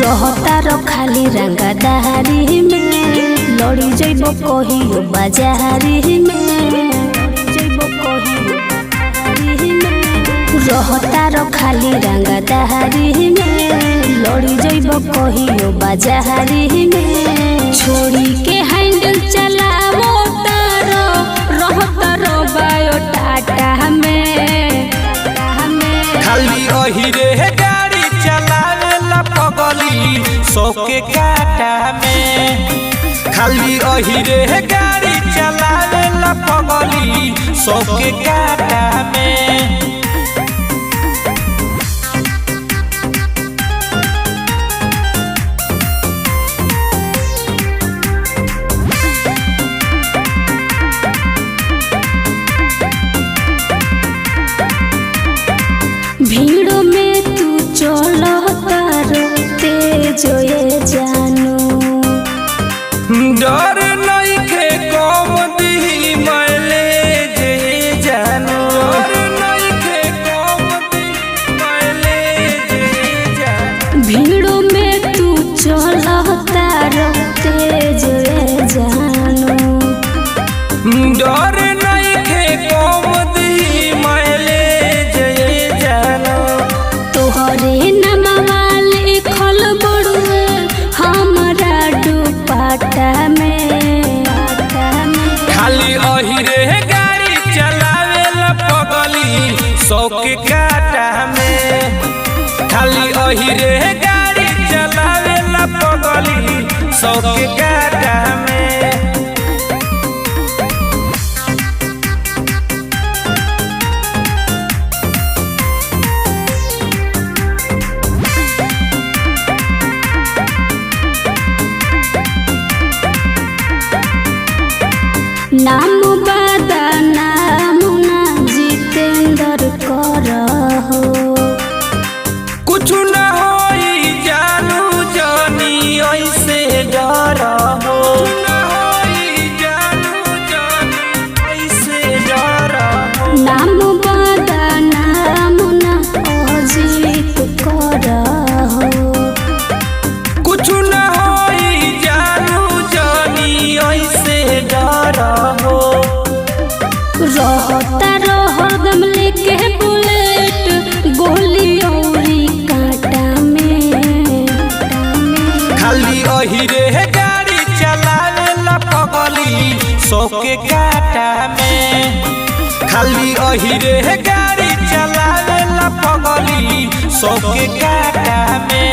रहतार खाली रंगदारी में लड़ी जइब कहियो बाजारी में रहतार खाली रंगदारी में लड़ी जइब कहियो बाजारी में छोड़ी के हैंडल चलावो तारो रहतार बायो टाटा में खाली अहिरे गाड़ी चलावेला पगली सौके काटा में खाली अहिरे गाड़ी चलावेला पगली सौके काटा में भीड़ में तू चलो तारो तेज ये जानू डर नइखे कम दी माइलेज ये जानू डर नइखे कम दी माइलेज ये जानू भीड़ में तू चलो तारो तेज ये जानू डर नइखे कम दी माइलेज ये जानू तोहरे नमवा लिखल बड़ुए हमरा दुपट्टा में खाली अहिरे गाड़ी चलावेला पगली सौके काटा में खाली अहिरे गाड़ी चलावेला पगली सौके काटा में नाम बादा नाम ना जितेंद्र करहो कुछ न होई जानू जानी ऐसे डरहो न होई जानू जानी ऐसे डरहो नाम बादा नाम ना अजित करहो कुछ न होई जानू जानी ऐसे डरहो रहता हरदम लेके बुलेट गोली औरी कांटा में खाली अहिरे गाड़ी चलावेला पगली सौके काटा में खाली अहिरे गाड़ी चलावेला पगली सौके काटा में।